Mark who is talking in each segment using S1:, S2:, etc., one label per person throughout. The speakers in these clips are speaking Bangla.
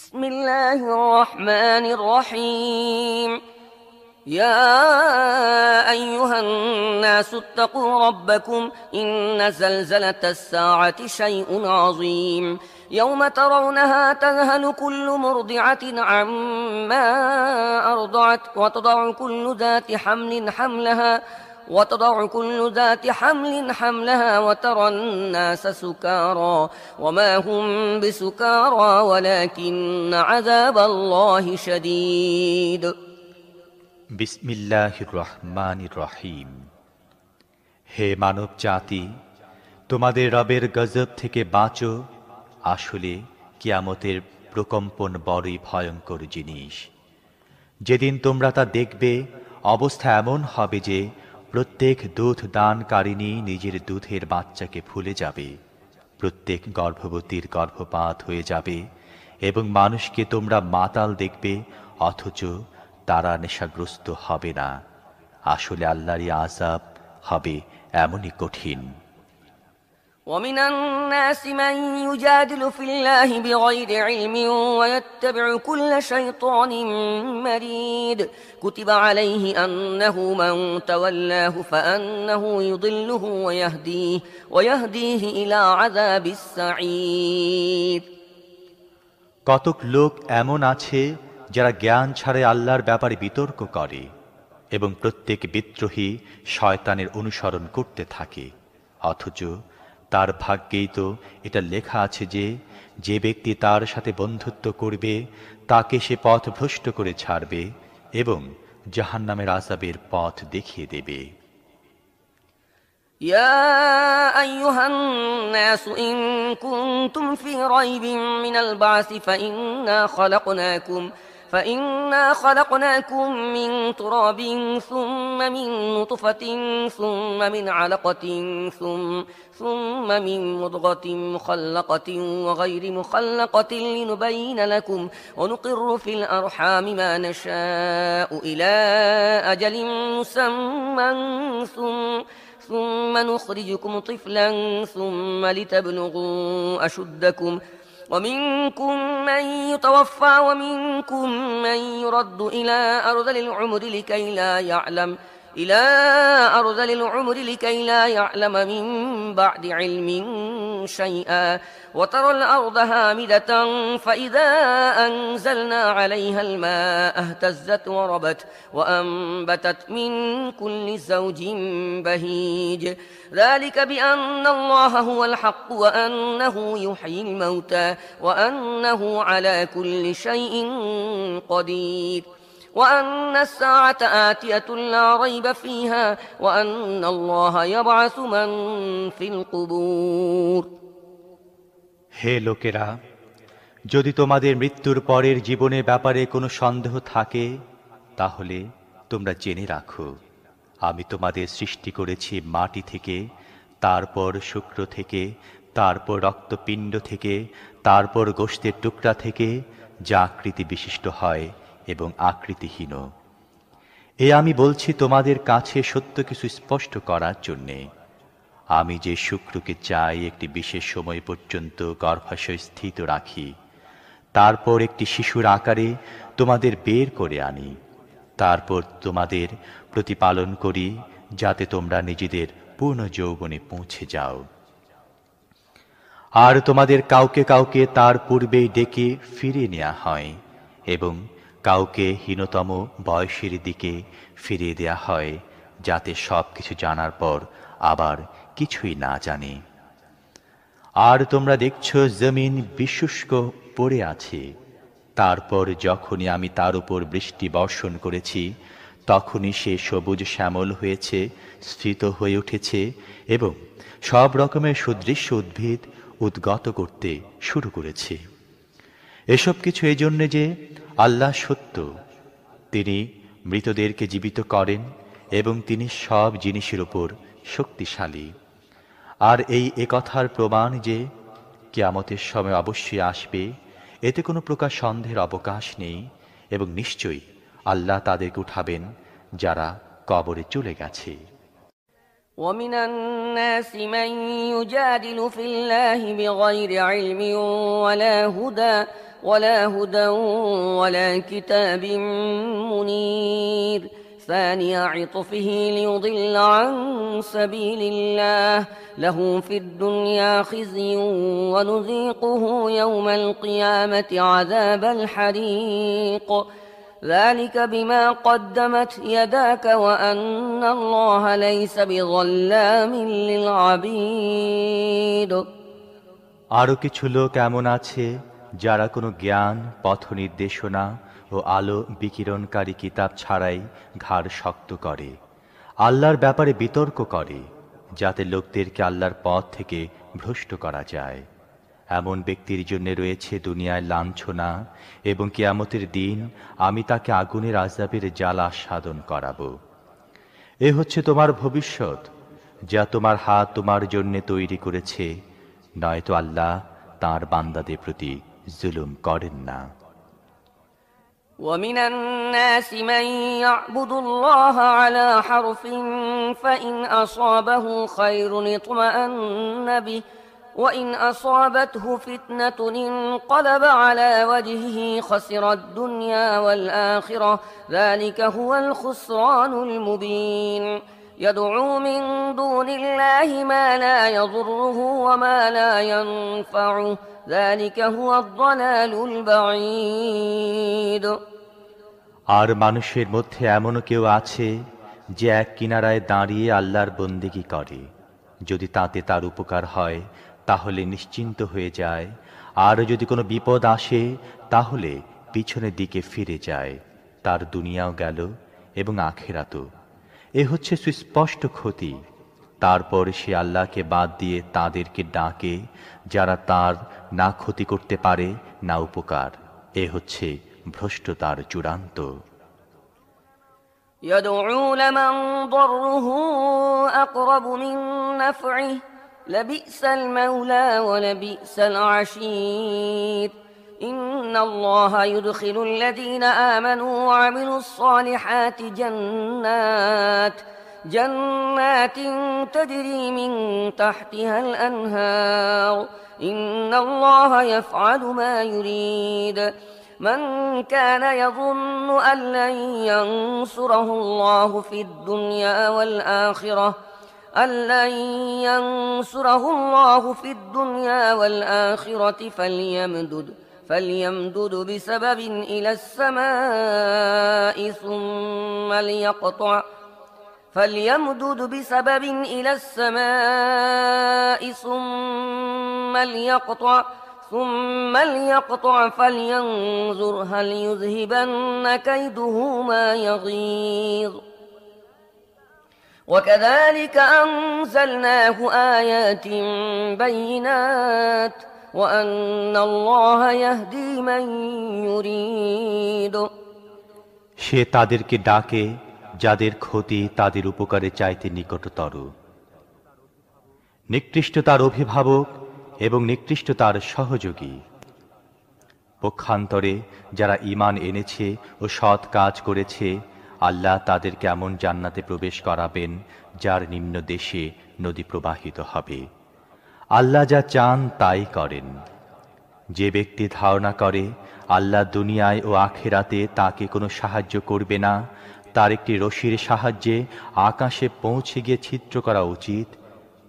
S1: بسم الله الرحمن الرحيم يا أيها الناس اتقوا ربكم إن زلزلة الساعة شيء عظيم يوم ترونها تذهل كل مرضعة عما أرضعت وتضع كل ذات حمل حملها وترى الناس سكارى وما هم بسكارى ولكن عذاب الله شديد
S2: বিসমিল্লাহির রহমানির রহিম। হে মানব জাতি, তোমাদের রবের গজব থেকে বাঁচো। আসলে কিয়ামতের প্রকম্পন বড়ই ভয়ঙ্কর জিনিস। যেদিন তোমরা তা দেখবে, অবস্থা এমন হবে যে প্রত্যেক দুধ দানকারিণী নিজের দুধের বাচ্চাকে ভুলে যাবে, প্রত্যেক গর্ভবতীর গর্ভপাত হয়ে যাবে এবং মানুষকে তোমরা মাতাল দেখবে, অথচ তারা নেশাগ্রস্ত হবে না। আসলে আল্লাহরই আযাব হবে এমনই কঠিন।
S1: ومن الناس من يجادل في الله بغير علم ويتبع كل شيطان مريد كتب عليه أنه من تولاه فأنه يضله ويهديه إلى عذاب السعير।
S2: কতক লোক এমন আছে যারা জ্ঞান ছাড়াই আল্লাহর ব্যাপারে বিতর্ক করে এবং প্রত্যেক বিদ্রোহী শয়তানের অনুসরণ করতে থাকে, অথচ তার ভাগ্যেই তো এটা লেখা আছে যে যে ব্যক্তি তার সাথে বন্ধুত্ব করবে তাকে সে পথ ভ্রষ্ট করে ছাড়বে এবং জাহান্নামের আযাবের পথ দেখিয়ে দেবে।
S1: يا أيها الناس إن كنتم في ريب من البعث فإنا خلقناكم من تراب ثم من نطفة ثم من علقة ثم من مضغة مخلقة وغير مخلقة لنبين لكم ونقر في الأرحام ما نشاء إلى أجل مسمى ثم نخرجكم طفلا ثم لتبلغوا أشدكم ومنكم من يتوفى ومنكم من يرد إلى أرذل العمر لكي لا يعلم من بعد علم شيئا وترى الأرض هامدة فإذا أنزلنا عليها الماء اهتزت وربت وأنبتت من كل زوج بهيج ذلك بأن الله هو الحق وأنه يحيي الموتى وأنه على كل شيء قدير وأن الساعة آتية لا ريب فيها وأن الله يبعث من في القبور।
S2: হে লোকেরা, যদি তোমাদের মৃত্যুর পরের জীবনের ব্যাপারে কোনো সন্দেহ থাকে তাহলে তোমরা জেনে রাখো, আমি তোমাদের সৃষ্টি করেছি মাটি থেকে, তারপর শুক্র থেকে, তারপর রক্তপিণ্ড থেকে, তারপর গোশতের টুকরা থেকে, যা আকৃতি বিশিষ্ট হয় এবং আকৃতিহীন। এ আমি বলছি তোমাদের কাছে সত্য কিছু স্পষ্ট করার জন্যে। আমি যে শুক্রকে চাই একটি বিশেষ সময় পর্যন্ত গর্ভাশয়ে স্থিত রাখি, তারপর একটি শিশুর আকারে তোমাদের বের করে আনি, তারপর তোমাদের প্রতিপালন করি যাতে তোমরা নিজেদের পূর্ণ যৌবনে পৌঁছে যাও। আর তোমাদের কাউকে কাউকে তার পূর্বেই ডেকে ফিরিয়ে নেওয়া হয় এবং কাউকে হীনতম বয়সের দিকে ফিরিয়ে দেয়া হয়, যাতে সব কিছু জানার পর আবার কিছুই না জানে। আর তোমরা দেখছো জমিন বিশুষ্ক পড়ে আছে, তারপর যখনই আমি তার উপর বৃষ্টি বর্ষণ করেছি তখনই সে সবুজ শ্যামল হয়েছে, স্ফীত হয়ে উঠেছে এবং সব রকমের সুদৃশ্য উদ্ভিদ উদ্গত করতে শুরু করেছে। এসব কিছু এই জন্যে যে আল্লাহ সত্য, তিনি মৃতদেরকে জীবিত করেন এবং তিনি সব জিনিসের উপর শক্তিশালী। আর এই একথার প্রমাণ যে কিয়ামতের সময় অবশ্যই আসবে, এতে কোনো প্রকার সন্দেহের অবকাশ নেই এবং নিশ্চয়ই আল্লাহ তাদেরকে উঠাবেন যারা কবরে চলে গেছে।
S1: ومن الناس من يجادل في الله بغير علم ولا هدى ولا هدى ولا كتاب منير ثاني عطفه ليضل عن سبيل الله له في الدنيا خزي ونذيقه يوم القيامة عذاب الحريق ذلك بما قدمت يداك وأن الله ليس بظلام للعبيد
S2: আরও কিছু লোক এমন আছে যারা কোনো জ্ঞান, পথ নির্দেশনা ও আলো বিকিরণকারী কিতাব ছাড়াই ঘাড় শক্ত করে, আল্লাহর ব্যাপারে বিতর্ক করে, যাতে লোকদেরকে আল্লাহর পথ থেকে ভ্রষ্ট করা যায়। এমন ব্যক্তির জন্য রয়েছে দুনিয়ায় লাঞ্ছনা এবং কিয়ামতের দিন আমি তাকে আগুনের আযাবের জ্বালা সাধন করাবো। এ হচ্ছে তোমার ভবিষ্যৎ, যা তোমার হাত তোমার জন্য তৈরি করেছে, নয়তো আল্লাহ তাঁর বান্দাদের প্রতি জুলুম করেন না।
S1: ومن الناس من يعبد الله على حرف فإن أصابه خير اطمأن به وإن أصابته فتنة انقلب على وجهه خسر الدنيا والآخرة ذلك هو الخسران المبين يدعو من دون الله ما لا يضره وما لا ينفعه ذلك هو الضلال البعيد
S2: আর মানুষের মধ্যে এমনও কেউ আছে যে এক কিনারায় দাঁড়িয়ে আল্লাহর বন্দেগী করে, যদি তাতে তার উপকার হয় তাহলে নিশ্চিন্ত হয়ে যায়, আর যদি কোনো বিপদ আসে তাহলে পিছনের দিকে ফিরে যায়, তার দুনিয়াও গেল এবং আখিরাতও। এ হচ্ছে সুস্পষ্ট ক্ষতি। তারপর সে আল্লাহকে বাদ দিয়ে তাদেরকে ডাকে যারা তার না ক্ষতি করতে পারে না উপকার। এ হচ্ছে ভ্রষ্টতার চূড়ান্ত।
S1: يدعو لمن ضره أقرب من نفعه لبئس المولى ولبئس العشير إن الله يدخل الذين آمنوا وعملوا الصالحات جنات تجري من تحتها الأنهار إن الله يفعل ما يريد من كان يظن أن لن ينصره الله في الدنيا والآخرة فليمدد بسبب إلى السماء ثم ليقطع فلينظر هل يذهبن كيده ما يغيظ وكذلك أنزلناه آيات بينات وأن الله يهدي من يريد
S2: সে তাদেরকে ডাকে যাদের ক্ষতি তাদের উপকারে চাইতে নিকটতর, নিকৃষ্ট তার অভিভাবক এবং নিকৃষ্ট তার সহযোগী। পক্ষান্তরে যারা ঈমান এনেছে ও সৎ কাজ করেছে, আল্লাহ তাদেরকে এমন জান্নাতে প্রবেশ করাবেন যার নিম্ন দেশে নদী প্রবাহিত হবে। আল্লাহ যা চান তাই করেন। যে ব্যক্তি ধারণা করে আল্লাহ দুনিয়ায় ও আখিরাতে তাকে কোনো সাহায্য করবে না, তার একটি রশির সাহায্যে আকাশে পৌঁছে গিয়ে ছিদ্র করা উচিত,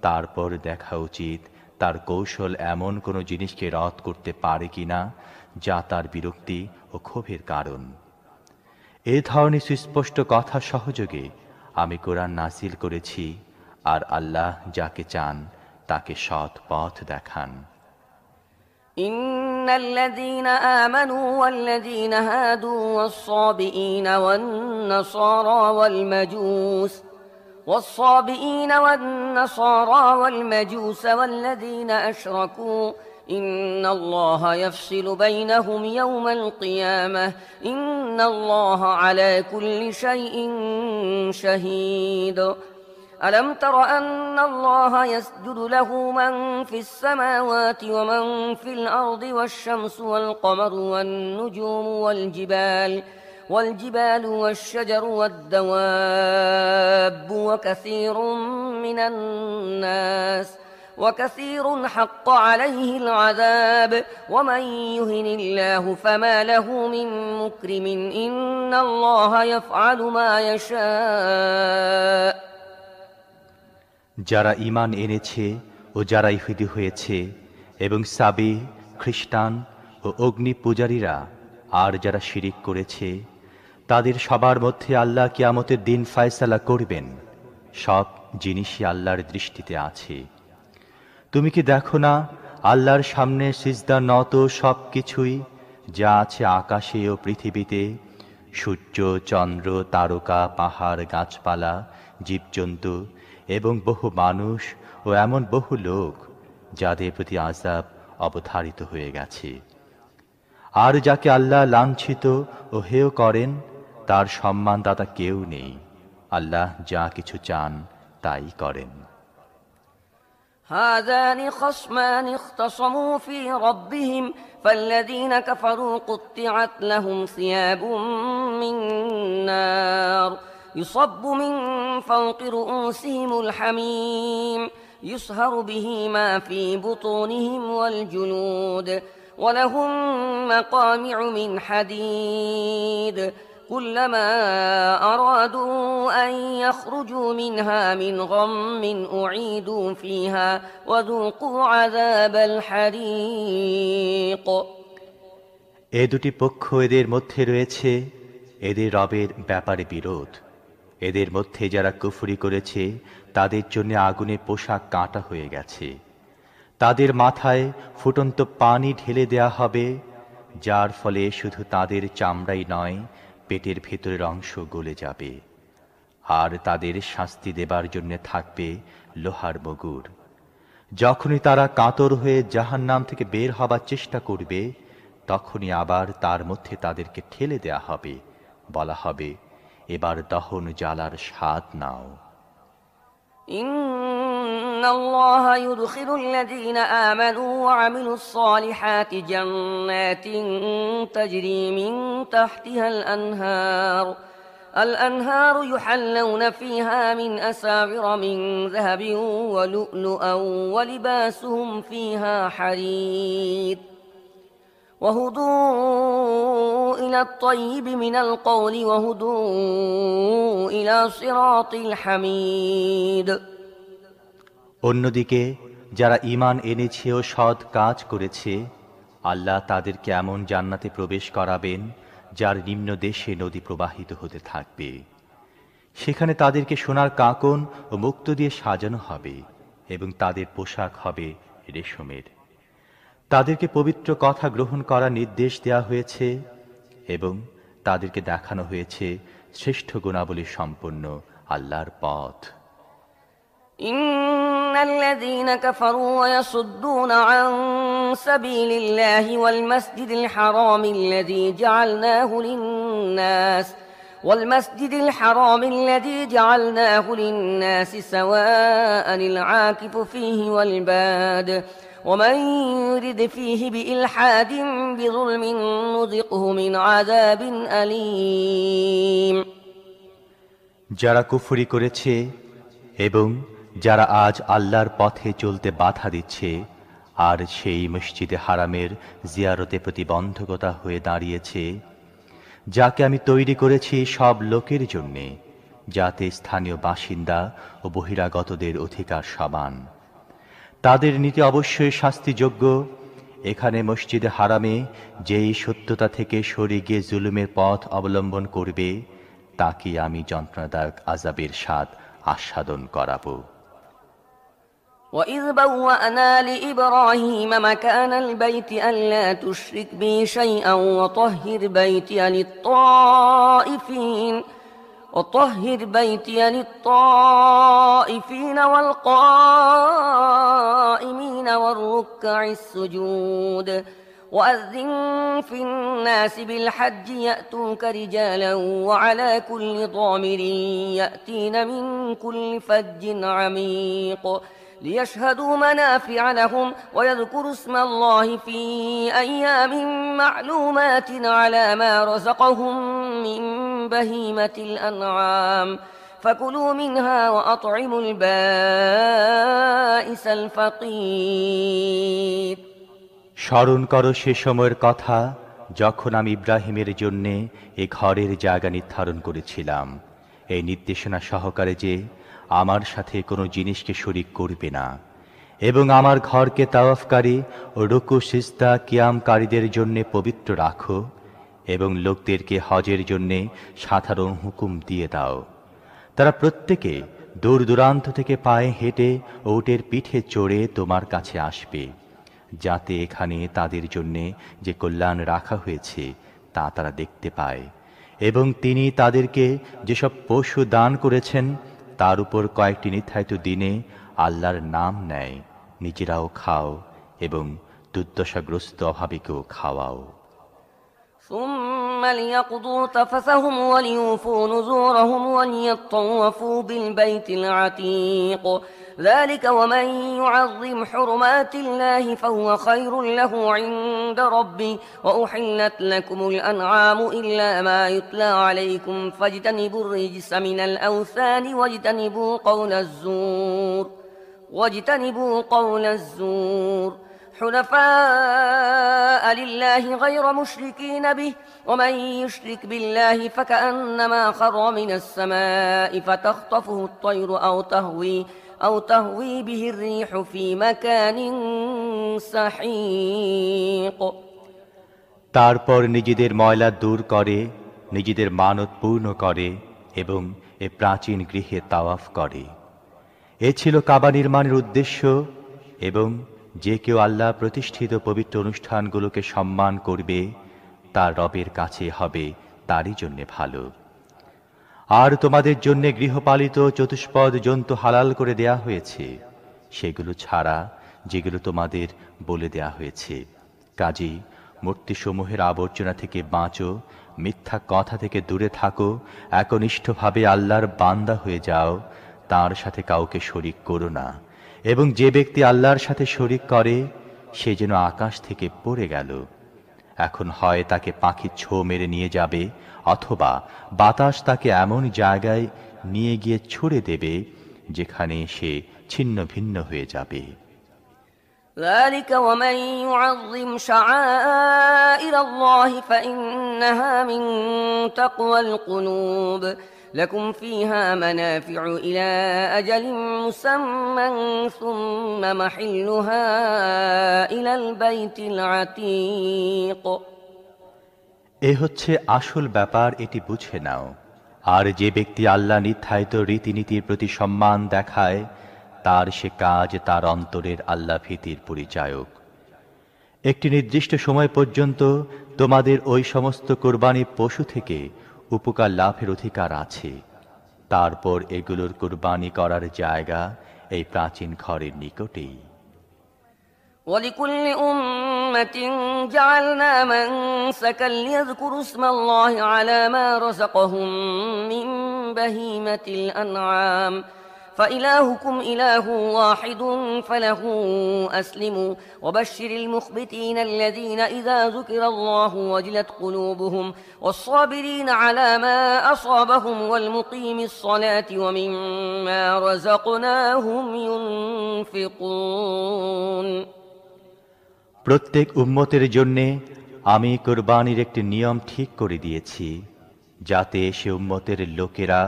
S2: তারপর দেখা উচিত তার কৌশল এমন কোনো জিনিসকে রদ করতে পারে কিনা যা তার বিরক্তি ও ক্ষোভের কারণ। এ ধরনের সুস্পষ্ট কথা সহযোগে আমি কোরআন নাযিল করেছি, আর আল্লাহ যাকে চান তাকে সৎ পথ দেখান।
S1: إن الذين آمنوا والذين هادوا والصابئين والنصارى والمجوس والذين أشركوا إن الله يفصل بينهم يوم القيامة إن الله على كل شيء شهيد ألم تر أن الله يسجد له من في السماوات ومن في الأرض والشمس والقمر والنجوم والجبال والشجر والدواب وكثير من الناس وكثير حق عليه العذاب ومن يهن الله فما له من مكرم إن الله يفعل ما يشاء
S2: যারা ঈমান এনেছে ও যারা ইহুদি হয়েছে এবং সাবী, খ্রিস্টান ও অগ্নি পূজারীরা আর যারা শিরিক করেছে তাদের সবার মধ্যে আল্লাহ কিয়ামতের দিন ফয়সালা করবেন। সব জিনিসই আল্লাহর দৃষ্টিতে আছে। তুমি কি দেখো না আল্লাহর সামনে সিজদা নত সব কিছুই যা আছে আকাশে ও পৃথিবীতে, সূর্য, চন্দ্র, তারকা, পাহাড়, গাছপালা, জীবজন্তু এবং বহু মানুষ ও এমন বহু লোক যাদের প্রতি আযাব অবধারিত হয়ে গেছে। আর যাকে আল্লাহ লাঞ্ছিত ও হেয় করেন তার সম্মানদাতা কেউ নেই। আল্লাহ যা কিছু চান তাই করেন।
S1: هذان خصمان اختصموا في ربهم فالذين كفروا قطعت لهم ثياب من نار يصب من فوق رؤوسهم الحميم يصهر به ما في بطونهم والجلود ولهم مقامع من حديد كلما أرادوا أن يخرجوا منها من غم أعيدوا فيها وذوقوا عذاب الحريق
S2: এ দুটি পক্ষ এদের মধ্যে রয়েছে এদের রবের ব্যাপারে বিরোধ। এদের মধ্যে যারা কুফরি করেছে তাদের জন্য আগুনে পোশাক কাটা হয়ে গেছে। তাদের মাথায় ফুটন্ত পানি ঢেলে দেয়া হবে, যার ফলে শুধু তাদের চামড়াই নয় পেটের ভেতরের অংশ গলে যাবে। আর তাদের শাস্তি দেবার জন্য থাকবে লোহার মুগুর। যখনই তারা কাতর হয়ে জাহান্নাম থেকে বের হবার চেষ্টা করবে তখনই আবার তার মধ্যে তাদেরকে ঠেলে দেয়া হবে, বলা হবে, এবার দহন জ্বালার স্বাদ নাও।
S1: إن الله يدخل الذين آمنوا وعملوا الصالحات جنات تجري من تحتها الأنهار يحلون فيها من أساور من ذهب ولؤلؤا ولباسهم فيها حرير وهدوا إلى الطيب من القول وهدوا إلى صراط الحميد
S2: অন্যদিকে যারা ঈমান এনেছে ও সৎ কাজ করেছে আল্লাহ তাদেরকে এমন জান্নাতে প্রবেশ করাবেন যার নিম্ন দেশে নদী প্রবাহিত হতে থাকবে। সেখানে তাদেরকে সোনার কাঁকন ও মুক্তো দিয়ে সাজানো হবে এবং তাদের পোশাক হবে রেশমের। তাদেরকে পবিত্র কথা গ্রহণ করার নির্দেশ দেওয়া হয়েছে এবং তাদেরকে দেখানো হয়েছে শ্রেষ্ঠ গুণাবলী সম্পন্ন আল্লাহর পথ।
S1: إن الذين كفروا ويصدون عن سبيل الله والمسجد الحرام الذي جعلناه للناس سواء العاكف فيه والباد ومن يرد فيه بإلحاد بظلم نذقه من عذاب أليم
S2: যারা কুফরি করেছে এবং যারা আজ আল্লাহর পথে চলতে বাধা দিচ্ছে আর সেই মসজিদে হারামের জিয়ারতে প্রতিবন্ধকতা হয়ে দাঁড়িয়েছে, যাকে আমি তৈরি করেছি সব লোকের জন্যে, যাতে স্থানীয় বাসিন্দা ও বহিরাগতদের অধিকার সমান, তাদের নীতি অবশ্যই শাস্তিযোগ্য। এখানে মসজিদে হারামে যেই সত্যতা থেকে সরে গিয়ে জুলুমের পথ অবলম্বন করবে তাকে আমি যন্ত্রণাদায়ক আযাবের স্বাদ আস্বাদন করাবো।
S1: وَإِذْ بَوَّأْنَا لِإِبْرَاهِيمَ مَكَانَ الْبَيْتِ أَلَّا تُشْرِكْ بِي شَيْئًا وطهر بيتي للطائفين والقائمين والركع السجود وأذن في الناس بالحج يأتوك رجالا وعلى كل ضامر يأتين من كل فج عميق ليشهدوا منافع لهم ويذكروا اسم الله في أيام معلومات على ما رزقهم من بهيمة الأنعام فكلوا منها وأطعموا البائس الفقير
S2: স্মরণ করো সে সময়ের কথা যখন আমি ইব্রাহিমের জন্যে এ ঘরের জায়গা নির্ধারণ করেছিলাম এই নির্দেশনা সহকারে যে আমার সাথে কোনো জিনিসকে শরীক করবে না এবং আমার ঘরকে তাওয়াফকারী ও রুকু সিজদা কিয়ামকারীদের জন্য পবিত্র রাখো এবং লোকদেরকে হজের জন্য সাধারণ হুকুম দিয়ে দাও তারা প্রত্যেকে দূর দূরান্ত থেকে পায়ে হেঁটে ও উটের পিঠে চড়ে তোমার কাছে আসবে যাতে এখানে তাদের জন্য যে কল্যাণ রাখা হয়েছে তা তারা দেখতে পায় এবং তিনি তাদেরকে যেসব পশু দান করেছেন তার উপর কয়েকটি নির্ধারিত দিনে আল্লাহর নাম নেয় নিজেরাও খাও এবং দুর্দশাগ্রস্ত অভাবীকেও খাওয়াও
S1: ثم ليقضوا تفثهم وليوفوا نذورهم وليطوفوا بالبيت العتيق ذلك ومن يعظم حرمات الله فهو خير له عند ربه وأحلت لكم الأنعام إلا ما يتلى عليكم فاجتنبوا الرجس من الأوثان واجتنبوا قول الزور حنفاء لله غير مشركين به ومن يشرك بالله فكأنما خر من السماء فتخطفه الطير أو تهوي به الريح في مكان سحيق
S2: তারপর নিজেদের ময়লা দূর করে নিজেদের মানত পূর্ণ করে এবং এ প্রাচীন গৃহে তাওয়াফ করে এ ছিল কাবা নির্মাণের উদ্দেশ্য এবং যে কেউ আল্লাহ প্রতিষ্ঠিত পবিত্র অনুষ্ঠানগুলোকে সম্মান করবে তার রবের কাছে হবে তারই জন্য ভালো আর তোমাদের জন্য গৃহপালিত চতুষ্পদ জন্তু হালাল করে দেয়া হয়েছে সেগুলো ছাড়া যেগুলো তোমাদের বলে দেয়া হয়েছে কাজী মূর্তিসমূহের আবর্জনা থেকে বাঁচো মিথ্যা কথা থেকে দূরে থাকো একনিষ্ঠভাবে আল্লাহর বান্দা হয়ে যাও তার সাথে কাউকে শরীক করো না এবং যে ব্যক্তি আল্লাহর সাথে শরীক করে সে যেন আকাশ থেকে পড়ে গেল এখন হয় তাকে পাখি ছো মেরে নিয়ে যাবে অথবা বাতাস তাকে এমন জায়গায় নিয়ে গিয়ে ছুড়ে দেবে যেখানে সে ছিন্ন ভিন্ন হয়ে যাবে
S1: ذلك ومن يعظم شعائر الله فإنها من تقوى القلوب لكم فيها منافع إلى أجل مسمى ثم محلها إلى البيت العتيق
S2: এ হচ্ছে আসল ব্যাপার এটি বুঝে নাও আর যে ব্যক্তি আল্লাহ নির্ধারিত রীতিনীতির প্রতি সম্মান দেখায় তার সে কাজ তার অন্তরের আল্লাহ ভীতির পরিচায়ক একটি নির্দিষ্ট সময় পর্যন্ত তোমাদের ওই সমস্ত কুরবানি পশু থেকে উপকার লাভের অধিকার আছে তারপর এগুলোর কুরবানি করার জায়গা এই প্রাচীন ঘরের নিকটেই
S1: ولكل أمة جعلنا منسكا ليذكروا اسم الله على ما رزقهم من بهيمة الأنعام فإلهكم إله واحد فله أسلموا وبشر المخبتين الذين إذا ذكر الله وجلت قلوبهم والصابرين على ما أصابهم والمقيم الصلاة ومما رزقناهم ينفقون
S2: প্রত্যেক উম্মতের জন্যে আমি কুরবানির একটি নিয়ম ঠিক করে দিয়েছি যাতে সে উম্মতের লোকেরা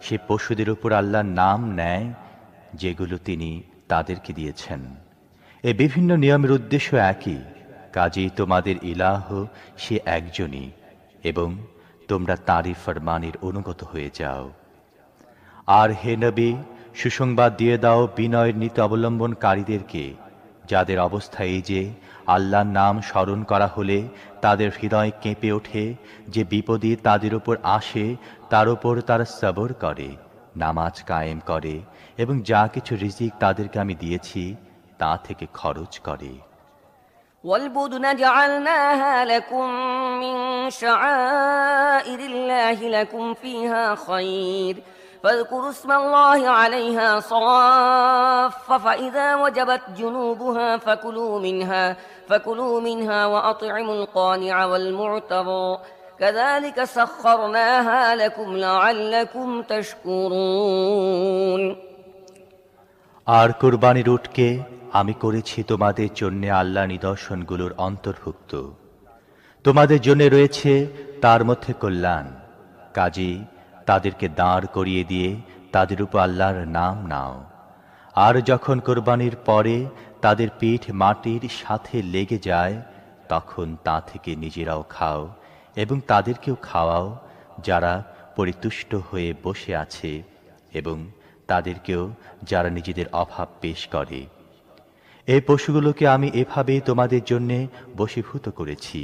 S2: সে পশুদের উপর আল্লাহর নাম নেয় যেগুলো তিনি তাদেরকে দিয়েছেন এই বিভিন্ন নিয়মের উদ্দেশ্য একই কাজেই তোমাদের ইলাহ সে একজনই এবং তোমরা তারই ফরমানের অনুগত হয়ে যাও আর হে নবী সুসংবাদ দিয়ে দাও বিনয়ের নীতি অবলম্বনকারীদেরকে যাদের অবস্থা এই যে আল্লাহর নাম স্মরণ করা হলে তাদের হৃদয় কেঁপে ওঠে যে বিপদে তাদের উপর আসে তার উপর তারা সবর করে নামাজ কায়েম করে এবং যা কিছু রিজিক তাদেরকে আমি দিয়েছি তা থেকে খরচ করে
S1: والبدن جعلناها لكم من شعائر الله لكم فيها خير فاذكروا اسم الله عليها صواف فإذا وجبت جنوبها فكلوا منها وأطعموا القانع والمعتر كذلك سخرناها لكم لعلكم تشكرون
S2: আর কুরবানির উটকে আমি করেছি তোমাদের জন্য আল্লাহ নিদর্শনগুলোর অন্তর্ভুক্ত। তোমাদের জন্য রয়েছে তার মধ্যে কল্যাণ। কাজেই তাদেরকে দাঁড় করিয়ে দিয়ে তাদের উপর আল্লাহর নাম নাও। আর যখন কোরবানির পরে তাদের পিঠ মাটির সাথে লেগে যায়, তখন তা থেকে নিজেরাও খাও এবং তাদেরকেও খাওয়াও যারা পরিতুষ্ট হয়ে বসে আছে, এবং তাদেরকেও যারা নিজেদের অভাব পেশ করে। এই পশুগুলোকে আমি এভাবেই তোমাদের জন্য বশীভূত করেছি,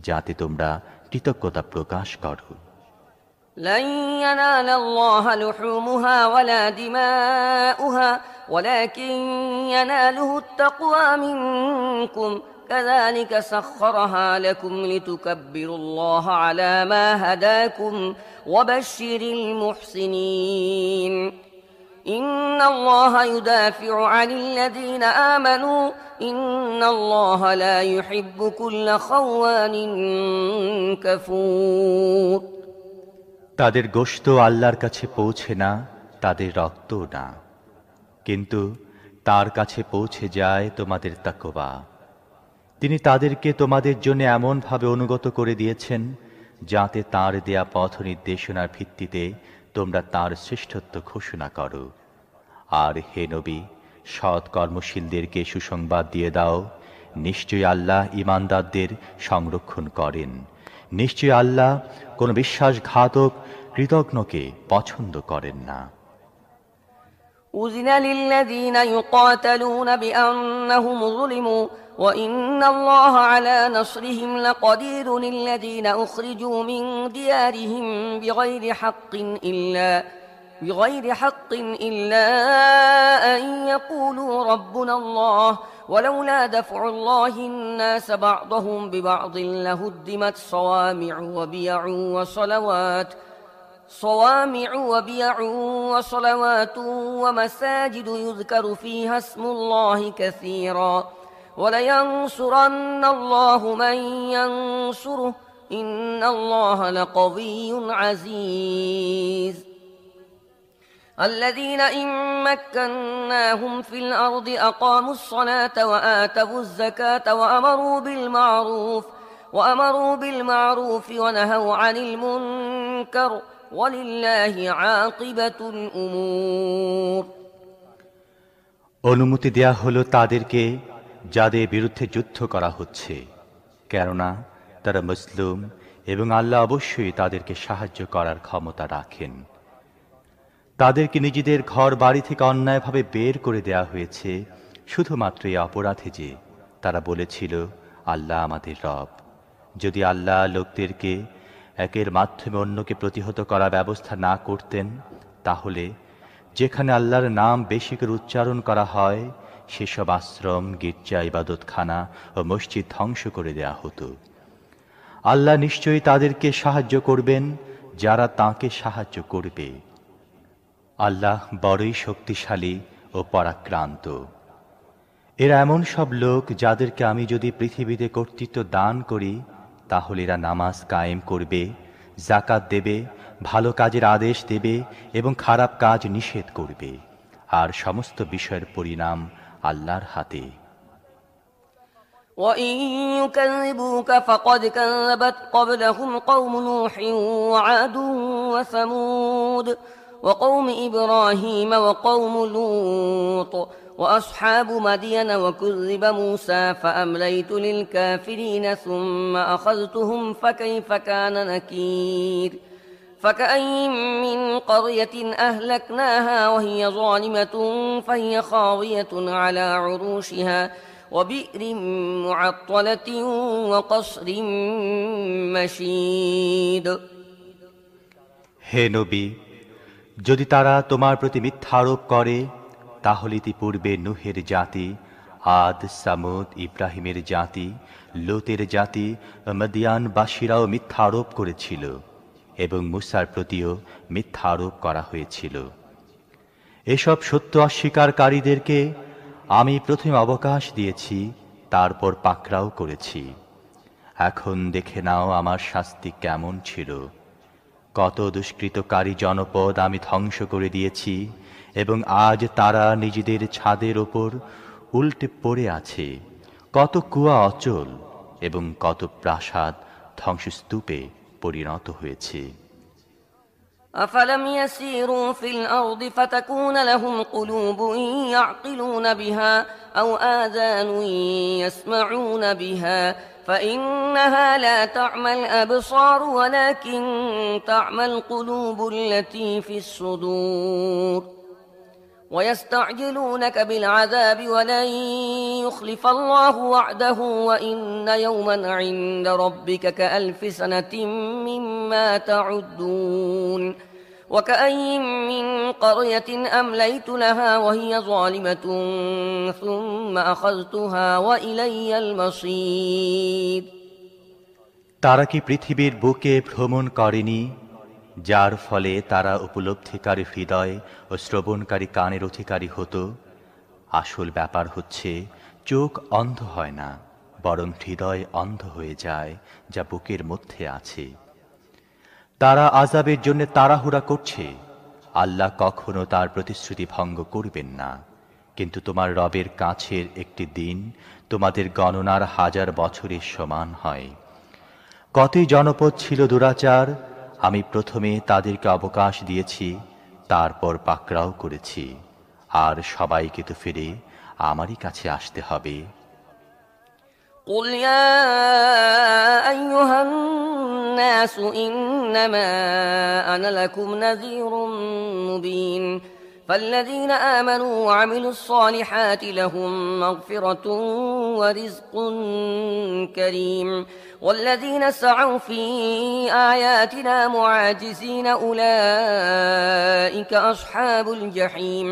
S2: যাতে তোমরা কৃতজ্ঞতা প্রকাশ করো।
S1: لن ينال الله لحومها ولا دماؤها ولكن يناله التقوى منكم كذلك سخرها لكم لتكبروا الله على ما هداكم وبشر المحسنين إن الله يدافع عن الذين آمنوا إن الله لا يحب كل خوان كفور
S2: তাদের গোশত আল্লাহর কাছে পৌঁছে না, তাদের রক্ত না, কিন্তু তার কাছে পৌঁছে যায় তোমাদের তাকওয়া। তিনি তাদেরকে তোমাদের জন্য এমনভাবে অনুগত করে দিয়েছেন যাতে তার দেয়া পথ নির্দেশনার ভিত্তিতে তোমরা তার শ্রেষ্ঠত্ব ঘোষণা করো। আর হে নবী, সৎ কর্মশীলদেরকে সুসংবাদ দিয়ে দাও, নিশ্চয়ই আল্লাহ ঈমানদারদের সংরক্ষণ করেন। নিশ্চয়ই আল্লাহ কোন বিশ্বাসঘাতক কৃতজ্ঞকে পছন্দ করেন না।
S1: أذن للذين يقاتلون بأنهم ظلموا وإن الله على نصرهم لقدير الذين أخرجوا من ديارهم بغير حق إلا أن يقولوا ربنا الله ولولا دفع الله الناس بعضهم ببعض لهدمت صوامع وبيع وصلوات ومساجد يذكر فيها اسم الله كثيرا ولينصرن الله من ينصره إن الله لقوي عزيز الذين إن مكناهم في الأرض أقاموا الصلاة وآتوا الزكاة وأمروا بالمعروف ونهوا عن المنكر ولله عاقبة الأمور
S2: অনুমতি দেয়া হলো তাদেরকে যাদের বিরুদ্ধে যুদ্ধ করা হচ্ছে, কেননা তারা মুসলিম এবং আল্লাহ অবশ্যই তাদেরকে সাহায্য করার ক্ষমতা রাখেন। তাদেরকে নিজেদের ঘর বাড়ি থেকে অন্যায়ভাবে বের করে দেয়া হয়েছে শুধুমাত্র এই অপরাধে যে তারা বলেছিল, আল্লাহ আমাদের রব। যদি আল্লাহ লোকদেরকে একের মাধ্যমে অন্যকে প্রতিহত করার ব্যবস্থা না করতেন, তাহলে যেখানে আল্লাহর নাম বেশি করে উচ্চারণ করা হয় সেসব আশ্রম, গির্জা, ইবাদতখানা ও মসজিদ ধ্বংস করে দেয়া হতো। আল্লাহ নিশ্চয়ই তাদেরকে সাহায্য করবেন যারা তাঁকে সাহায্য করবে। আল্লাহ বড়ই শক্তিশালী ও পরাক্রান্ত। এরা এমন সব লোক যাদেরকে আমি যদি পৃথিবীতে কর্তৃত্ব দান করি, তাহলে এরা নামাজ কায়েম করবে, যাকাত দেবে, ভালো কাজের আদেশ দেবে এবং খারাপ কাজ নিষেধ করবে। আর সমস্ত বিষয়ের পরিণাম আল্লাহর হাতে।
S1: وَإِن يُكَذِّبُوكَ فَقَدْ كَذَّبَتْ قَبْلَهُمْ قَوْمُ نُوحٍ وَعَادٌ وَثَمُودُ وَقَوْمُ إِبْرَاهِيمَ وَقَوْمُ لُوطٍ وَأَصْحَابُ مَدْيَنَ وَكُذِّبَ مُوسَى فَأَمْلَيْتُ لِلْكَافِرِينَ ثُمَّ أَخَذْتُهُمْ فَكَيْفَ كَانَ نَكِيرِ فَكَأَيِّن مِّن قَرْيَةٍ أَهْلَكْنَاهَا وَهِيَ ظَالِمَةٌ فَهِيَ خَاوِيَةٌ عَلَى عُرُوشِهَا وَبِئْرٍ مُّعَطَّلَةٍ وَقَصْرٍ مَّشِيدٍ
S2: হে নবী, যদি তারা তোমার প্রতি মিথ্যা আরোপ করে, তাহলে ইতিপূর্বে নূহের জাতি, আদ, সামুদ, ইব্রাহিমের জাতি, লূতের জাতি ও মদিয়ানবাসীরাও মিথ্যা আরোপ করেছিল এবং মূসার প্রতিও মিথ্যা আরোপ করা হয়েছিল। এসব সত্য অস্বীকারীদেরকে আমি প্রথমে অবকাশ দিয়েছি, তারপর পাকড়াও করেছি। এখন দেখে নাও আমার শাস্তি কেমন ছিল। কত দুষ্কৃতকারী জনপদ আমি ধ্বংস করে দিয়েছি, এবং আজ তারা নিজেদের ছাদের ওপর উল্টে পড়ে আছে। কত কুয়া অচল এবং কত প্রাসাদ ধ্বংসস্তূপে পরিণত হয়েছে।
S1: أفلم يسيروا في الأرض فتكون لهم قلوب يعقلون بها أو آذان يسمعون بها فإنها لا تعمى الأبصار ولكن تعمى القلوب التي في الصدور ويستعجلونك بالعذاب ولن يخلف الله وعده وإن يوما عند ربك كألف سنة مما تعدون وكأي من قرية أمليت لها وهي ظالمة ثم أخذتها وإلي المصير
S2: তারা কি পৃথিবীর বুকে ভ্রমণ করেনি, যার ফলে তারা উপলব্ধিকারী হৃদয় ও শ্রবণকারী কানের অধিকারী হতো? আসল ব্যাপার হচ্ছে, চোখ অন্ধ হয় না, বরং হৃদয় অন্ধ হয়ে যায়, যা বুকের মধ্যে আছে। তারা আযাবের জন্য তাড়াহুড়া করছে। আল্লাহ কখনো তার প্রতিশ্রুতি ভঙ্গ করবেন না, কিন্তু তোমার রবের কাছের একটি দিন তোমাদের গণনার 1000 বছরের সমান হয়। কতই জনপদ ছিল দুরাচার, আমি প্রথমে তাদেরকে অবকাশ দিয়েছি, তারপর পাকড়াও করেছি, আর সবাইকে তো ফিরে আমারই কাছে আসতে হবে।
S1: قل يا أيها الناس إنما أنا لكم نذير مبين فالذين آمنوا وعملوا الصالحات لهم مغفرة ورزق كريم والذين سعوا في آياتنا معاجزين أولئك أصحاب الجحيم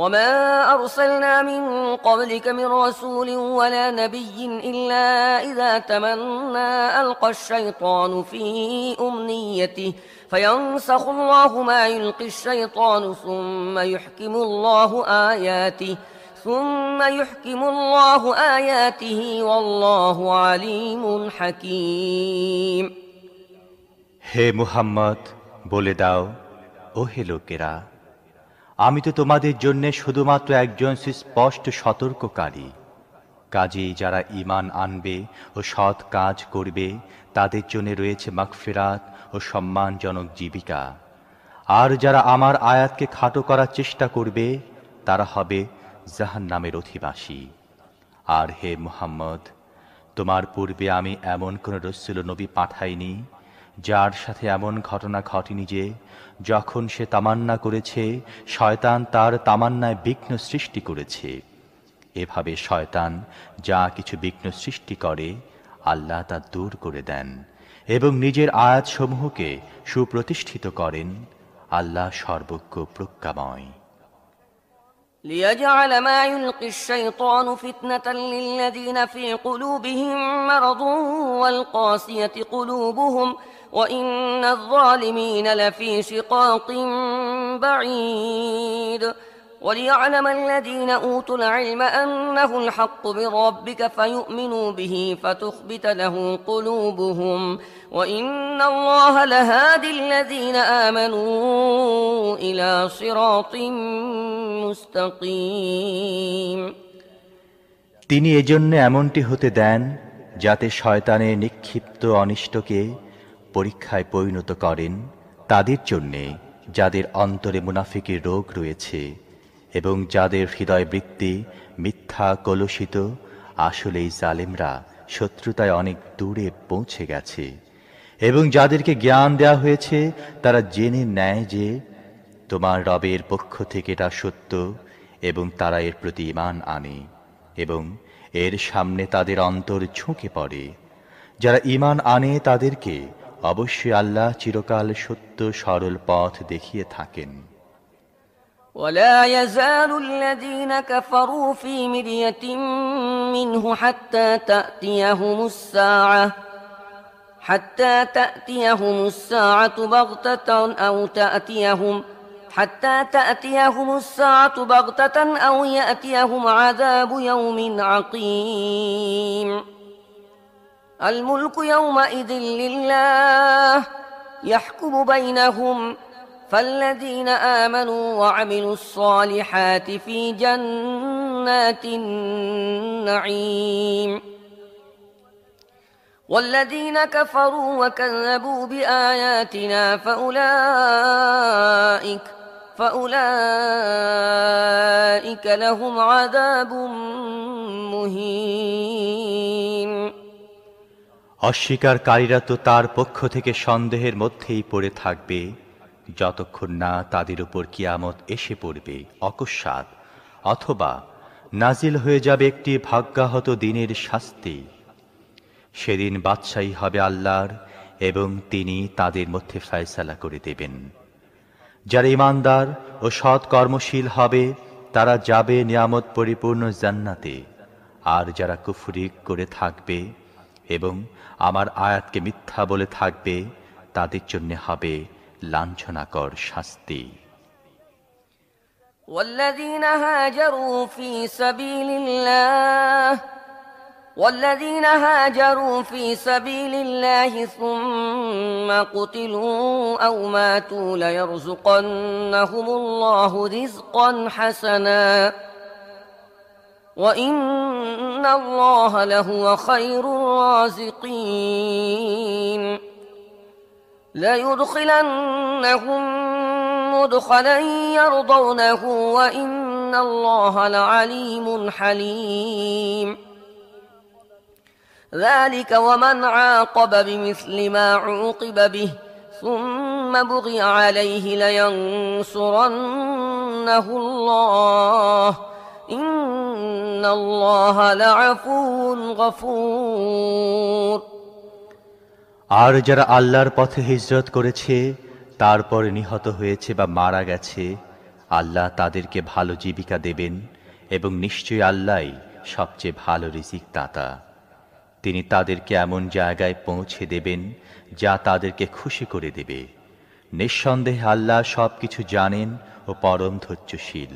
S1: وما أرسلنا من قبلك من رسول ولا نبي إلا إذا تمنى ألقى الشيطان في أمنيته فينسخ الله ما يلقي الشيطان ثم يحكم الله آياته والله عليم حكيم
S2: হে মুহাম্মদ, বলে দাও, ও হে লোকেরা, আমি তো তোমাদের জন্য শুধুমাত্র একজন সুস্পষ্ট সতর্ককারী। কাজেই যারা ঈমান আনবে ও সৎ কাজ করবে, তাদের জন্য রয়েছে মাগফিরাত ও সম্মানজনক জীবিকা। আর যারা আমার আয়াতকে খাটো করার চেষ্টা করবে, তারা হবে জাহান্নামের অধিবাসী। আর হে মুহাম্মদ, তোমার পূর্বে আমি এমন কোন রাসূল ও নবী পাঠাইনি যার সাথে এমন ঘটনা ঘটেনি যে যখন সে তামান্না করেছে, শয়তান তার তামান্নায় বিঘ্ন সৃষ্টি করেছে। এভাবে শয়তান যা কিছু বিঘ্ন সৃষ্টি করে, আল্লাহ তা দূর করে দেন এবং নিজের আয়াতসমূহকে সুপ্রতিষ্ঠিত করেন। আল্লাহ সর্বজ্ঞ প্রজ্ঞাময়।
S1: ليجعل ما يلقي الشيطان فتنة للذين في قلوبهم مرض والقاسية قلوبهم وإن الظالمين لفي شقاق بعيد وليعلم الذين أوتوا العلم أنه الحق من ربك فيؤمنوا به فتخبت له قلوبهم وإن الله لهادي الذين آمنوا إلى صراط مستقيم
S2: তিনি এজন্য এমনটি হতে দেন যাতে শয়তানের নিক্ষিপ্ত অনিষ্টকে পরীক্ষায় পরিণত করেন তাদের জন্যে যাদের অন্তরে মুনাফিকের রোগ রয়েছে এবং যাদের হৃদয় বৃত্তি মিথ্যা কলুষিত। আসলেই জালেমরা শত্রুতায় অনেক দূরে পৌঁছে গেছে এবং যাদেরকে জ্ঞান দেওয়া হয়েছে তারা জেনে নেয় যে তোমার রবের পক্ষ থেকে এটা সত্য এবং তারা এর প্রতি ঈমান আনে এবং এর সামনে তাদের অন্তর ঝুঁকে পড়ে। যারা ঈমান আনে তাদেরকে অবশ্যই আল্লাহ চিরকাল সত্য সরল পথ দেখিয়ে থাকেন।
S1: ولا يزال الذين كفروا في مرية منه حتى تأتيهم الساعة بغتة أو يأتيهم عذاب يوم عقيم الملك يومئذ لله يحكم بينهم فالذين آمنوا وعملوا الصالحات في جنات النعيم والذين كفروا وكذبوا بآياتنا فأولئك لهم عذاب مهين
S2: অস্বীকারীরা তো তার পক্ষ থেকে সন্দেহের মধ্যেই পড়ে থাকবে যতক্ষণ না তাদের উপর কিয়ামত এসে পড়বে অকস্মাৎ, অথবা নাজিল হয়ে যাবে একটি ভাগ্যাহত দিনের শাস্তি। সেদিন বাদশাহী হবে আল্লাহর এবং তিনি তাদের মধ্যে ফয়সালা করে দেবেন। যারা ঈমানদার ও সৎ কর্মশীল হবে তারা যাবে নিয়ামত পরিপূর্ণ জান্নাতে, আর যারা কুফরি করে থাকবে এবং আমার আয়াতকে মিথ্যা বলে থাকবে তাদের জন্য হবে লাঞ্ছনাকর শাস্তি।
S1: والذين هاجروا في سبيل الله ثم قتلوا أو ماتوا ليرزقنهم الله رزقا حسنا وإن الله لهو خير الرازقين ليدخلنهم مدخلا يرضونه وإن الله لعليم حليم ذلك ومن عاقب بمثل ما عوقب به ثم بغي عليه لينصرنه الله إن الله لعفو غفور
S2: আর যারা আল্লাহর পথে হিজরত করেছে তারপর নিহত হয়েছে বা মারা গেছে, আল্লাহ তাদেরকে ভালো জীবিকা দেবেন এবং নিশ্চয়ই আল্লাহই সবচেয়ে ভালো রিজিক দাতা। তিনি তাদেরকে এমন জায়গায় পৌঁছে দেবেন যা তাদেরকে খুশি করে দেবে। নিঃসন্দেহে আল্লাহ সবকিছু জানেন ও পরম ধৈর্যশীল।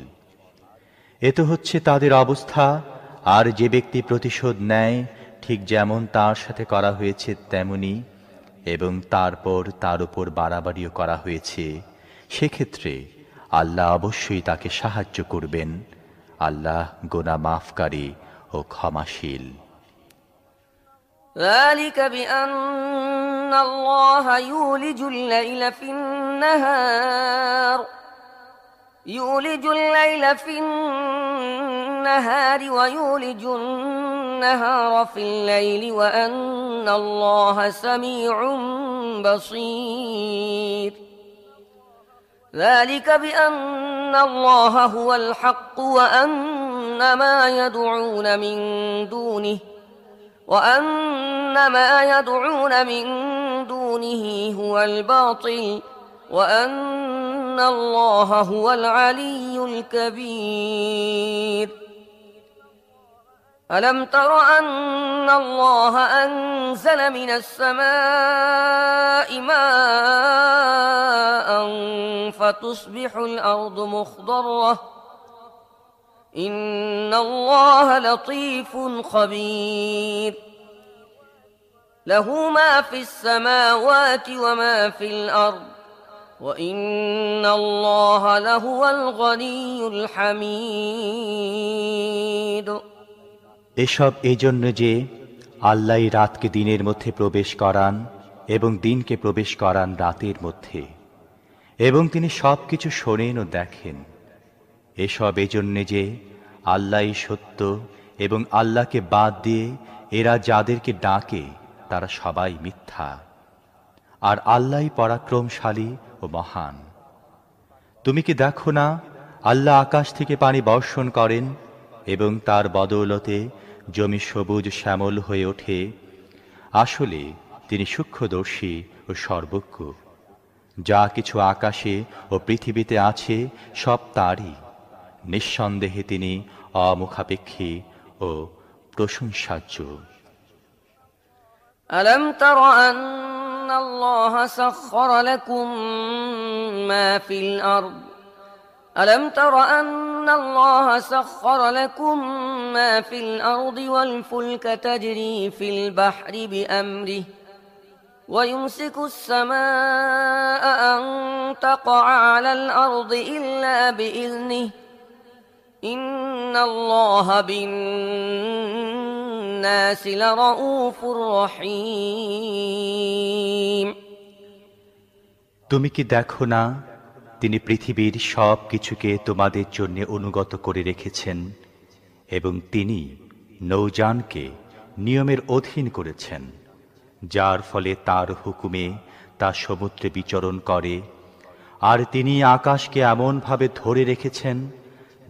S2: এ তো হচ্ছে তাদের অবস্থা। আর যে ব্যক্তি প্রতিশোধ নেয় ঠিক যেমন তার সাথে করা হয়েছে তেমনি, এবং তারপর তার উপর বাড়াবাড়িও করা হয়েছে, সেক্ষেত্রে আল্লাহ অবশ্যই তাকে সাহায্য করবেন। আল্লাহ গুনাহ মাফকারী ও ক্ষমাশীল।
S1: ذلك بأن الله يولج الليل في النهار ويولج النهار في الليل وأن الله سميع بصير ذلك بأن الله هو الحق وأن ما يدعون من دونه هو الباطل وأن الله هو العلي الكبير ألم تر أن الله أنزل من السماء ماء فتصبح الأرض مخضرة إن الله لطيف خبير له ما في السماوات وما في الأرض وإن الله لهو الغني الحميد
S2: এসব এজন্য যে আল্লাহই রাতকে দিনের মধ্যে প্রবেশ করান এবং দিনকে প্রবেশ করান রাতের মধ্যে, এবং তিনি সবকিছু শোনেন ও দেখেন। এসব এজন্যে যে আল্লাহই সত্য এবং আল্লাহকে বাদ দিয়ে এরা যাদেরকে ডাকে তারা সবাই মিথ্যা, আর আল্লাহই পরাক্রমশালী ও মহান। তুমি কি দেখো না, আল্লাহ আকাশ থেকে পানি বর্ষণ করেন এবং তার বদৌলতে জমি সবুজ শ্যামল হয়ে ওঠে। আসলে তিনি সূক্ষ্মদর্শী ও সর্বজ্ঞ। যা কিছু আকাশে ও পৃথিবীতে আছে সব তারই। নিঃসন্দেহে তিনি অমুখাপেক্ষী ও প্রশংসার্য।
S1: ألم تر أن الله سخر لكم ما في الأرض ألم تر أن الله سخر لكم ما في الأرض والفلك تجري في البحر بأمره ويمسك السماء أن تقع على الأرض إلا بإذنه إن الله بالناس لرؤوف رحيم
S2: তুমি কি দেখো না তিনি পৃথিবীর সব কিছুকে তোমাদের জন্য অনুগত করে রেখেছেন এবং তিনি নৌযানকে নিয়মের অধীন করেছেন যার ফলে তার হুকুমে তা সমুদ্রে বিচরণ করে আর তিনি আকাশকে এমনভাবে ধরে রেখেছেন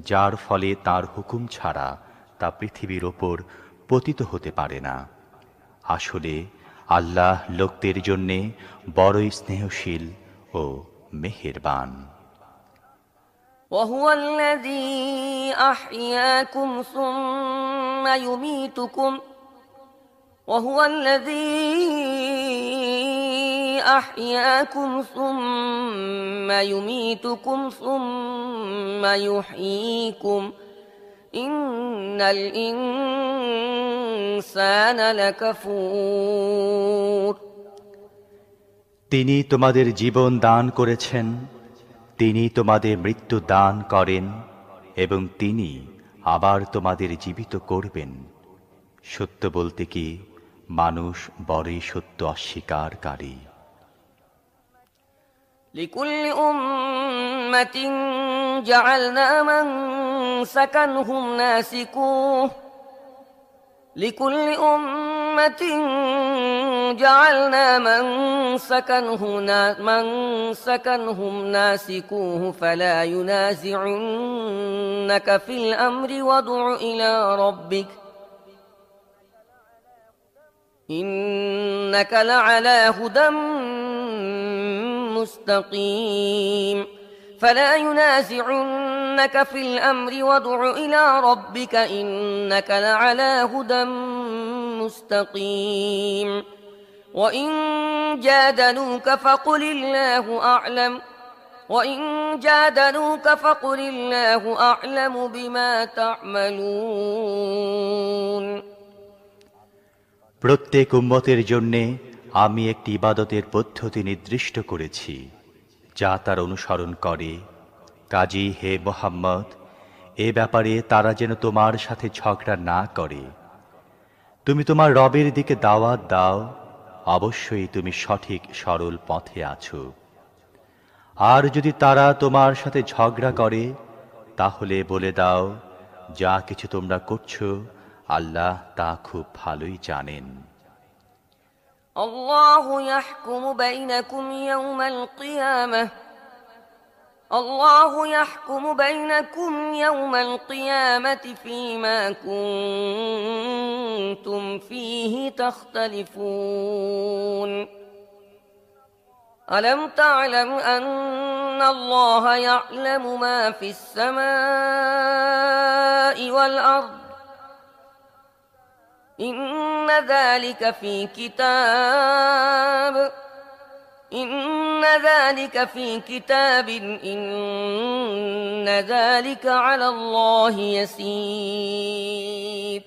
S2: যার ফলে তার হুকুম ছাড়া তা পৃথিবীর ওপর পতিত হতে পারে না আসলে আল্লাহ লোকদের জন্য বড়ই স্নেহশীল ও মেহেরবান
S1: وهو الذي أحياكم ثم يميتكم وهو الذي أحياكم ثم يميتكم ثم يحييكم إن الإنسان لكفور
S2: তিনি তোমাদের জীবন দান করেছেন তিনি তোমাদের মৃত্যু দান করেন এবং তিনি আবার তোমাদের জীবিত করবেন সত্য বলতে কি মানুষ বড়ই সত্য অস্বীকারী
S1: لكل أمة جعلنا منسكنهم ناسكوه لكل أمة جعلنا منسكنهم ناسكوه فلا ينازعنك في الأمر وادع إلى ربك إنك لعلى هدى مستقيم فلا ينازعنك في الأمر وادع إلى ربك إنك لعلى هدى مستقيم وإن جادلوك فقل الله أعلم بما تعملون
S2: প্রত্যেক উম্মতের জন্যে আমি একটি ইবাদতের পদ্ধতি নির্দিষ্ট করেছি যা তার অনুসরণ করে কাজী হে মুহাম্মদ এ ব্যাপারে তারা যেন তোমার সাথে ঝগড়া না করে তুমি তোমার রবের দিকে দাওয়াত দাও অবশ্যই তুমি সঠিক সরল পথে আছো আর যদি তারা তোমার সাথে ঝগড়া করে তাহলে বলে দাও যা কিছু তোমরা করছো আল্লাহ তা খুব ভালোই জানেন
S1: الله يحكم بينكم يوم القيامة فيما كنتم فيه تختلفون ألم تعلم أن الله يعلم ما في السماء والأرض إن ذلك في كتاب إن ذلك على الله يسير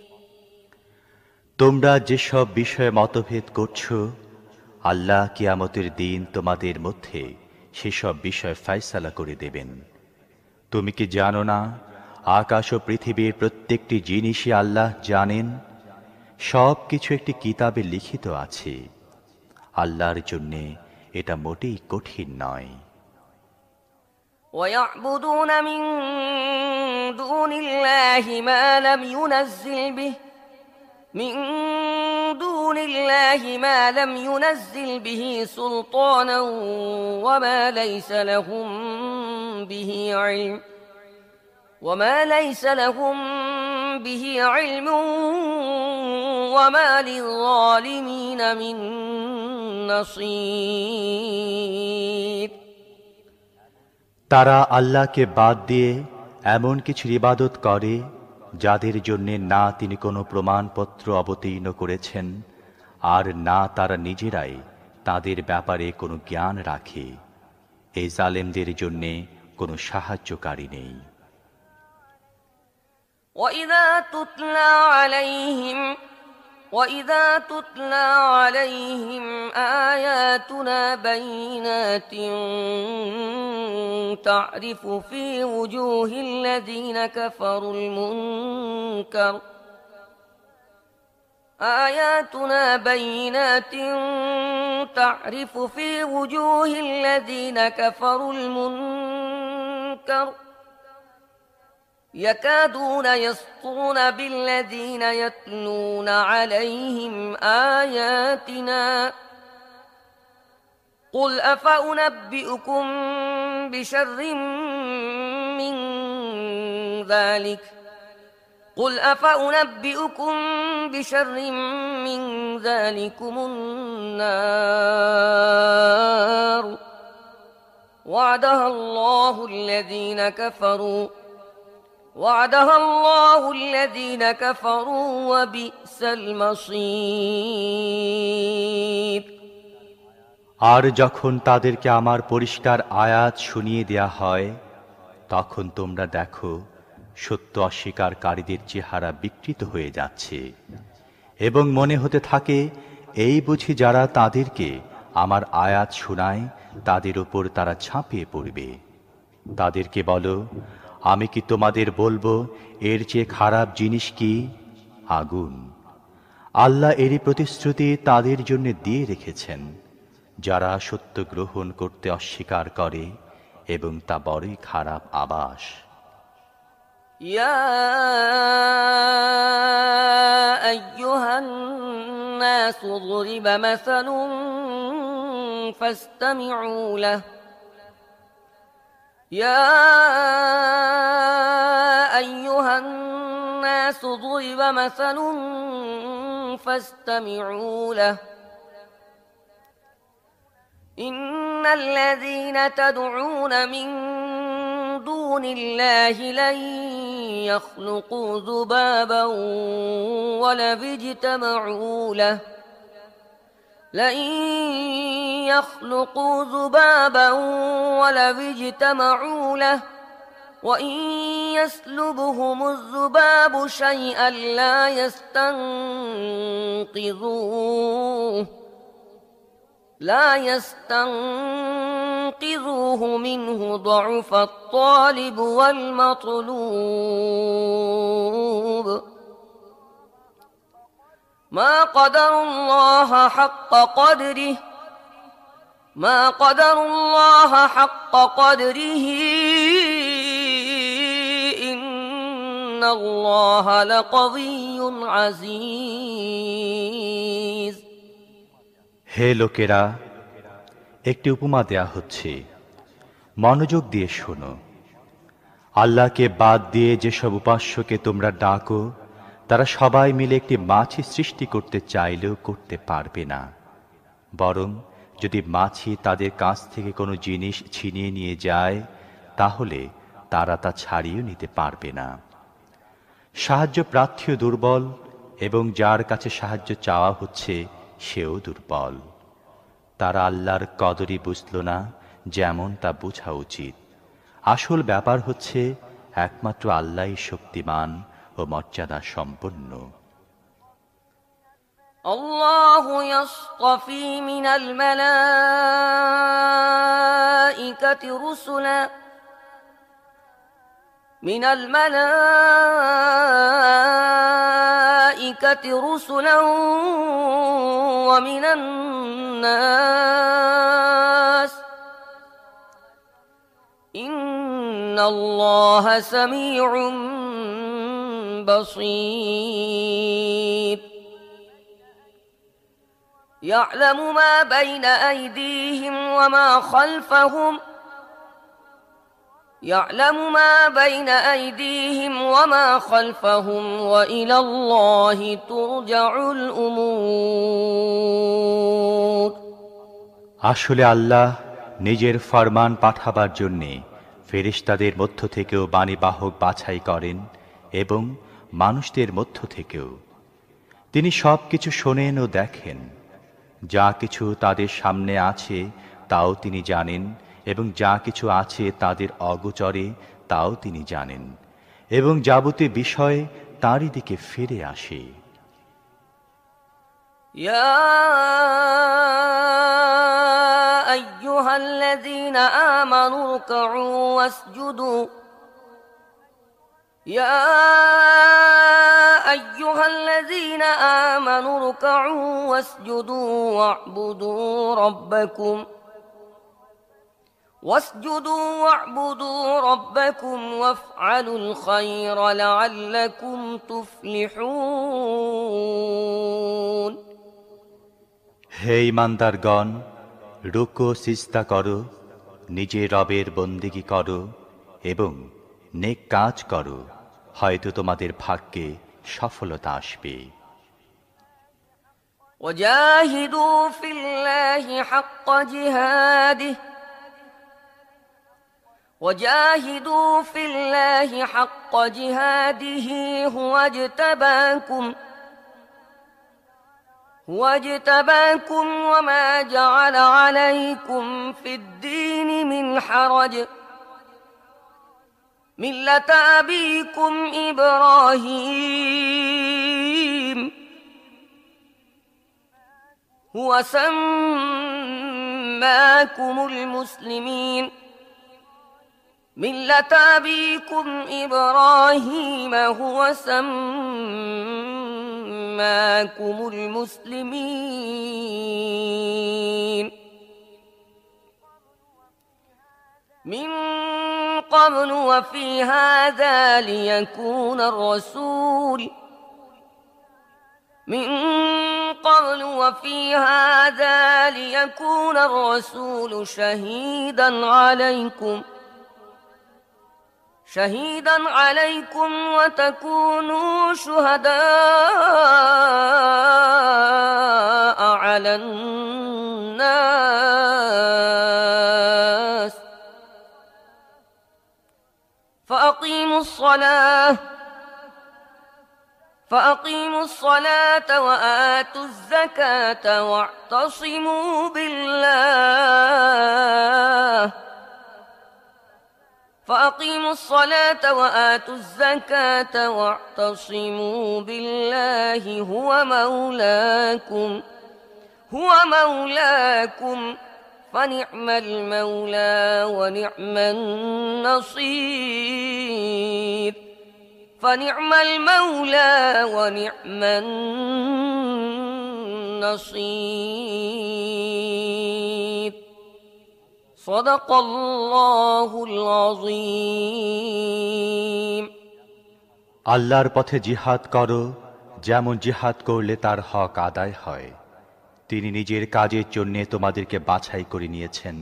S2: তোমরা যেসব বিষয়ে মতভেদ করছো আল্লাহ কিয়ামতের দিন তোমাদের মধ্যে সেসব বিষয় ফয়সালা করে দেবেন তুমি কি জানো না আকাশ ও পৃথিবীর প্রত্যেকটি জিনিসই আল্লাহ জানেন সব কিছু একটি কিতাবে লিখিত আছে আল্লাহর জন্য এটা মোটেই কঠিন নয়
S1: ويعبدون من دون الله ما لم ينزل به سلطانا وما ليس لهم به علم وما للظالمين من نصير
S2: তারা আল্লাহকে বাদ দিয়ে এমন কিছু ইবাদত করে যাদের জন্য না তিনি কোনো প্রমাণপত্র অবতীর্ণ করেছেন আর না তারা নিজেরাই তাদের ব্যাপারে কোনো জ্ঞান রাখে এই জালেমদের জন্য কোনো সাহায্যকারী নেই
S1: وإذا تتلى عليهم آياتنا بينات تعرف في وجوه الذين كفروا المنكر يكادون يسطون بالذين يتلون عليهم آياتنا قل أفأنبئكم بشر من ذلكم النار وعدها الله الذين كفروا وبئس المصير।
S2: আর যখন তাদেরকে আমার পরিষ্কার আয়াত শুনিয়ে দেয়া হয় তখন তোমরা দেখো সত্য অস্বীকারীদের চেহারা বিকৃত হয়ে যাচ্ছে এবং মনে হতে থাকে এই বুঝি যারা তাদেরকে আমার আয়াত শোনায় তাদের উপর তারা ঝাঁপিয়ে পড়বে। তাদেরকে বলো, আমি কি তোমাদের বলবো এর চেয়ে খারাপ জিনিস কি? আগুন। আল্লাহ এরই প্রতিশ্রুতি তাদের জন্য দিয়ে রেখেছেন যারা সত্য গ্রহণ করতে অস্বীকার করে এবং তা বড়ই খারাপ আবাস।
S1: يا أيها الناس ضرب مثل فاستمعوا له إن الذين تدعون من دون الله لن يخلقوا ذبابا ولو اجتمعوا له وإن يسلبهم الذباب شيئا لا يستنقذوه منه ضعف الطالب والمطلوب ما قدروا الله حق قدره إن الله لقوي عزيز।
S2: হে লোকেরা, একটি উপমা দেয়া হচ্ছে, মনোযোগ দিয়ে শোনো। আল্লাহকে বাদ দিয়ে যেসব উপাস্যকে তোমরা ডাকো তারা সবাই মিলে একটি মাছি সৃষ্টি করতে চাইলেও করতে পারবে না, বরং যদি মাছি তাদের কাছ থেকে কোনো জিনিস ছিনিয়ে নিয়ে যায় তাহলে তারা তা ছাড়িয়ে নিতে পারবে না। সাহায্য প্রার্থীও দুর্বল এবং যার কাছে সাহায্য চাওয়া হচ্ছে সেও দুর্বল। তারা আল্লাহর কদরই বুঝল না যেমন তা বোঝা উচিত। আসল ব্যাপার হচ্ছে একমাত্র আল্লাহই শক্তিমান ও মর্যাদা সম্পন্ন।
S1: আল্লাহু ইয়াসতাফি মিনাল মালাইকাতি رسلا ومن الناس إن الله سميع بصير يعلم ما بين أيديهم وما خلفهم وإلى الله ترجع الأمور।
S2: আসলে আল্লাহ নিজের ফরমান পাঠাবার জন্যে ফেরেশতাদের মধ্য থেকেও বাণীবাহক বাছাই করেন এবং মানুষদের মধ্য থেকেও। তিনি সব কিছু শোনেন ও দেখেন। যা কিছু তাদের সামনে আছে তাও তিনি জানেন এবং যা কিছু আছে তাদের অগোচরে তাও তিনি জানেন এবং যাবতীয় বিষয় তাঁরই দিকে ফিরে আসে।
S1: يا أيها الذين آمنوا اركعوا واسجدوا يا أيها الذين آمنوا اركعوا واسجدوا واعبدوا ربكم وافعلوا الخير لعلكم تفلحون
S2: হে ঈমানদারগণ, রুকু সিজদা করো, নিজে রবের বন্দেগী করো এবং নেক কাজ করো, হয়তো তোমাদের ভাগ্যে সফলতা আসবে।
S1: وجاهدوا في الله حق جهاده هو اجتباكم وما جعل عليكم في الدين من حرج ملة أبيكم إبراهيم هو سماكم المسلمين ملة أبيكم إبراهيم هو سماكم المسلمين من قبل وفي هذا ليكون الرسول شهيدا عليكم وتكونوا شهداء على الناس فأقيموا الصلاة وآتوا الزكاة واعتصموا بالله هو مولاكم فنعم المولى ونعم النصير صدق الله العظيم
S2: আল্লাহর পথে জিহাদ করো, যেমন জিহাদ করলে তার হক আদায় হয়। তিনি নিজের কাজের জন্য তোমাদেরকে বাছাই করে নিয়েছেন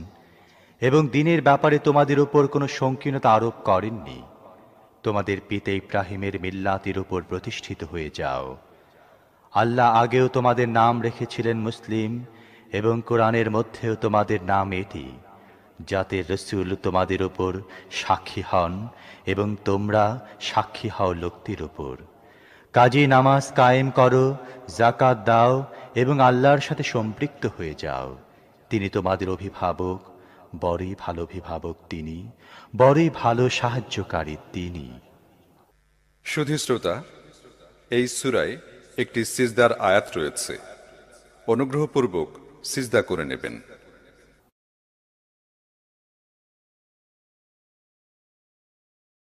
S2: এবং দ্বীনের ব্যাপারে তোমাদের উপর কোনো সংকীর্ণতা আরোপ করেননি। তোমাদের পিতা ইব্রাহিমের মিল্লাতের উপর প্রতিষ্ঠিত হয়ে যাও। আল্লাহ আগেও তোমাদের নাম রেখেছিলেন মুসলিম, এবং কোরআনের মধ্যেও তোমাদের নাম এটি, যাতে রসূল তোমাদের উপর সাক্ষী হন এবং তোমরা সাক্ষী হও লোকটির উপর। কাজী নামাজ কায়েম করো, যাকাত দাও এবং আল্লাহর সাথে সম্পৃক্ত হয়ে যাও। তিনি তোমাদের অভিভাবক, বড়ই ভালো অভিভাবক তিনি, বড়ই ভালো সাহায্যকারী তিনি।
S3: সুধী শ্রোতা, এই সূরায় একটি সিজদার আয়াত রয়েছে। অনুগ্রহপূর্বক সিজদা করে নেবেন।